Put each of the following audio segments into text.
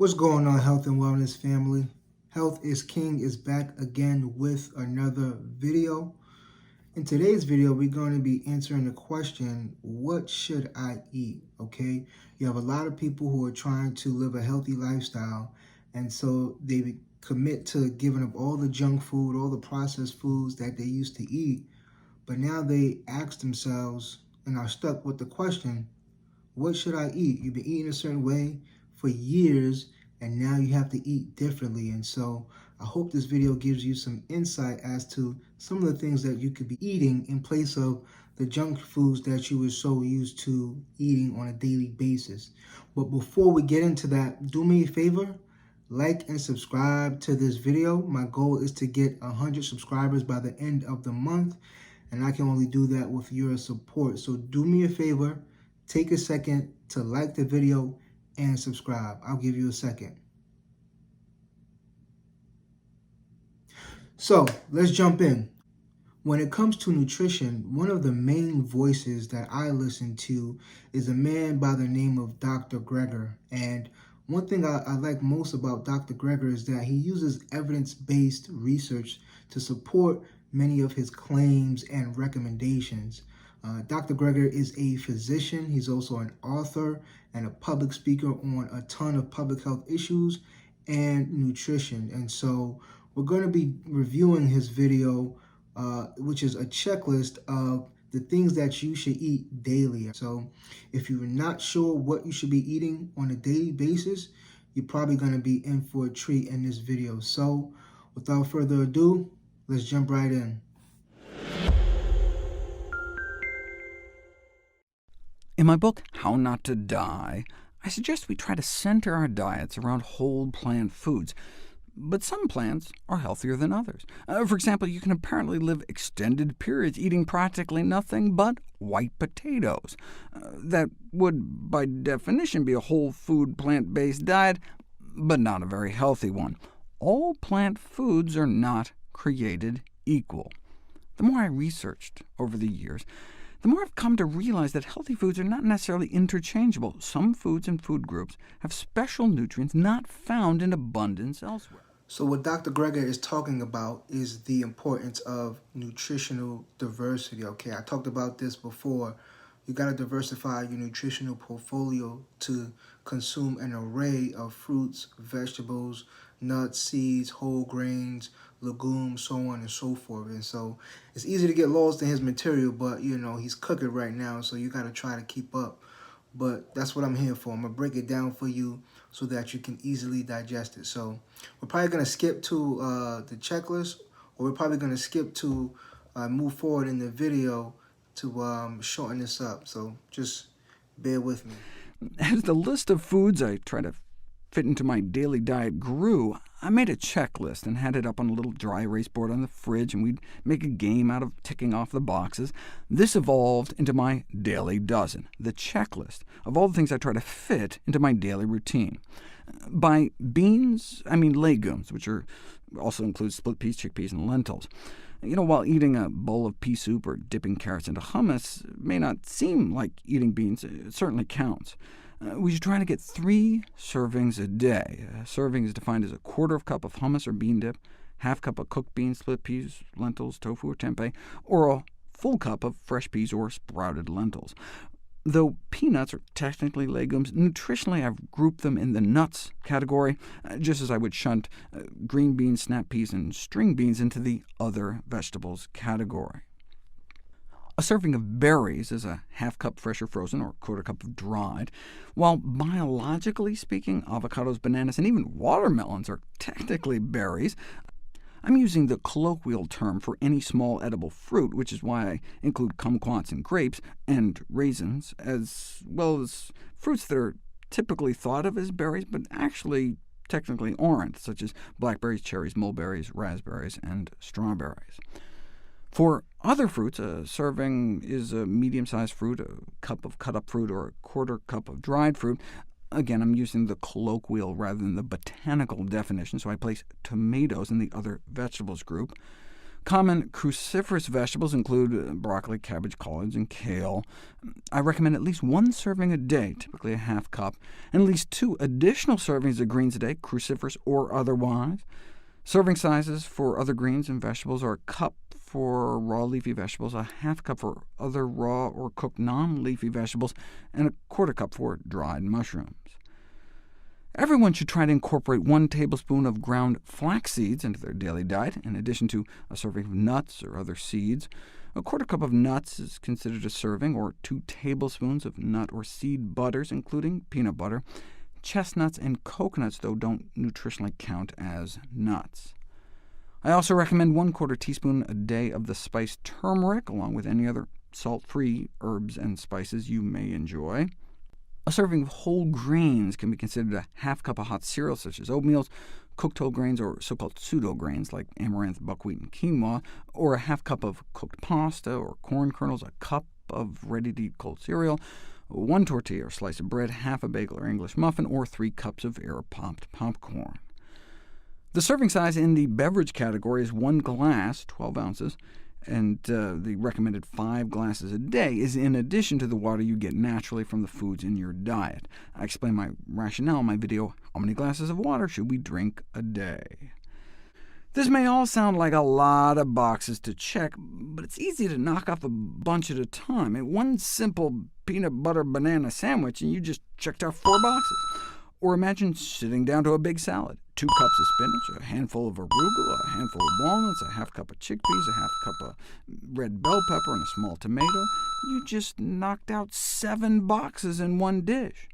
What's going on, health and wellness family? Health is King is back again with another video. In today's video, we're going to be answering the question, what should I eat? Okay, you have a lot of people who are trying to live a healthy lifestyle, and so they commit to giving up all the junk food, all the processed foods that they used to eat, but now they ask themselves and are stuck with the question, what should I eat? You've been eating a certain way for years, and now you have to eat differently. And so I hope this video gives you some insight as to some of the things that you could be eating in place of the junk foods that you were so used to eating on a daily basis. But before we get into that, do me a favor, like and subscribe to this video. My goal is to get 100 subscribers by the end of the month, and I can only do that with your support. So do me a favor, take a second to like the video and subscribe. I'll give you a second. So let's jump in. When it comes to nutrition, one of the main voices that I listen to is a man by the name of Dr. Gregor. And one thing I like most about Dr. Gregor is that he uses evidence-based research to support many of his claims and recommendations. Dr. Gregor is a physician. He's also an author and a public speaker on a ton of public health issues and nutrition. And so we're going to be reviewing his video, which is a checklist of the things that you should eat daily. So if you're not sure what you should be eating on a daily basis, you're probably going to be in for a treat in this video. So without further ado, let's jump right in. In my book, How Not to Die, I suggest we try to center our diets around whole plant foods. But some plants are healthier than others. For example, you can apparently live extended periods eating practically nothing but white potatoes. That would, by definition, be a whole food plant-based diet, but not a very healthy one. All plant foods are not created equal. The more I researched over the years, the more I've come to realize that healthy foods are not necessarily interchangeable. Some foods and food groups have special nutrients not found in abundance elsewhere. So what Dr. Gregor is talking about is the importance of nutritional diversity. Okay, I talked about this before. You got to diversify your nutritional portfolio to consume an array of fruits, vegetables, nuts, seeds, whole grains, legumes, so on and so forth. And so it's easy to get lost in his material, but you know, he's cooking right now, so you got to try to keep up. But that's what I'm here for. I'm going to break it down for you so that you can easily digest it. So we're probably going to skip to the checklist, or we're probably going to skip to move forward in the video to shorten this up. So just bear with me. As the list of foods I try to fit into my daily diet grew, I made a checklist and had it up on a little dry erase board on the fridge, and we'd make a game out of ticking off the boxes. This evolved into my daily dozen, the checklist of all the things I try to fit into my daily routine. By beans, I mean legumes, which also include split peas, chickpeas, and lentils. While eating a bowl of pea soup or dipping carrots into hummus may not seem like eating beans, it certainly counts. We should try to get 3 servings a day. A serving is defined as a quarter of a cup of hummus or bean dip, half cup of cooked beans, split peas, lentils, tofu, or tempeh, or a full cup of fresh peas or sprouted lentils. Though peanuts are technically legumes, nutritionally I've grouped them in the nuts category, just as I would shunt green beans, snap peas, and string beans into the other vegetables category. A serving of berries is a half cup fresh or frozen, or quarter cup of dried. While biologically speaking, avocados, bananas, and even watermelons are technically berries, I'm using the colloquial term for any small edible fruit, which is why I include kumquats and grapes, and raisins, as well as fruits that are typically thought of as berries, but actually technically aren't, such as blackberries, cherries, mulberries, raspberries, and strawberries. For other fruits, a serving is a medium-sized fruit, a cup of cut-up fruit, or a quarter cup of dried fruit. Again, I'm using the colloquial rather than the botanical definition, so I place tomatoes in the other vegetables group. Common cruciferous vegetables include broccoli, cabbage, collards, and kale. I recommend at least 1 serving a day, typically a half cup, and at least 2 additional servings of greens a day, cruciferous or otherwise. Serving sizes for other greens and vegetables are a cup for raw leafy vegetables, a half cup for other raw or cooked non-leafy vegetables, and a quarter cup for dried mushrooms. Everyone should try to incorporate 1 tablespoon of ground flax seeds into their daily diet, in addition to a serving of nuts or other seeds. A quarter cup of nuts is considered a serving, or 2 tablespoons of nut or seed butters, including peanut butter. Chestnuts and coconuts, though, don't nutritionally count as nuts. I also recommend 1/4 teaspoon a day of the spice turmeric, along with any other salt-free herbs and spices you may enjoy. A serving of whole grains can be considered a half cup of hot cereal, such as oatmeal, cooked whole grains, or so-called pseudo-grains like amaranth, buckwheat, and quinoa, or a half cup of cooked pasta or corn kernels, a cup of ready-to-eat cold cereal, 1 tortilla or slice of bread, half a bagel or English muffin, or 3 cups of air-popped popcorn. The serving size in the beverage category is 1 glass, 12 ounces, and the recommended 5 glasses a day is in addition to the water you get naturally from the foods in your diet. I explain my rationale in my video, How Many Glasses of Water Should We Drink a Day? This may all sound like a lot of boxes to check, but it's easy to knock off a bunch at a time. One simple peanut butter banana sandwich, and you just checked off 4 boxes. Or imagine sitting down to a big salad. 2 cups of spinach, a handful of arugula, a handful of walnuts, a half cup of chickpeas, a half cup of red bell pepper, and a small tomato. You just knocked out 7 boxes in one dish.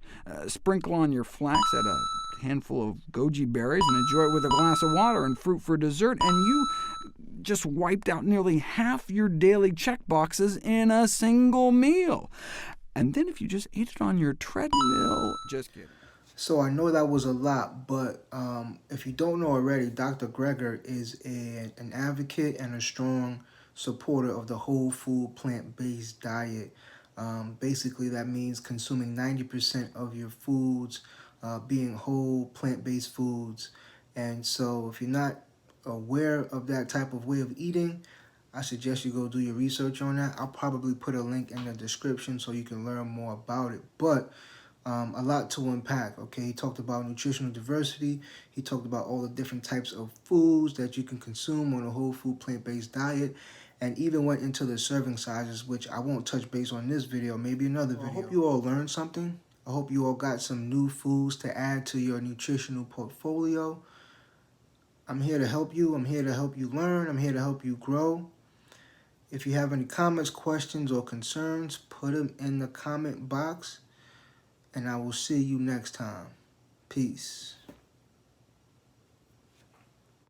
Sprinkle on your flax, add a handful of goji berries, and enjoy it with a glass of water and fruit for dessert, and you just wiped out nearly half your daily check boxes in a single meal. And then if you just ate it on your treadmill, just kidding. So I know that was a lot, but if you don't know already, Dr. Gregor is an advocate and a strong supporter of the whole food plant-based diet. Basically, that means consuming 90% of your foods being whole plant-based foods. And so if you're not aware of that type of way of eating, I suggest you go do your research on that. I'll probably put a link in the description so you can learn more about it. But a lot to unpack, okay? He talked about nutritional diversity. He talked about all the different types of foods that you can consume on a whole food plant-based diet, and even went into the serving sizes, which I won't touch base on this video, maybe another video. I hope you all learned something. I hope you all got some new foods to add to your nutritional portfolio. I'm here to help you. I'm here to help you learn. I'm here to help you grow. If you have any comments, questions, or concerns, put them in the comment box. And I will see you next time. Peace.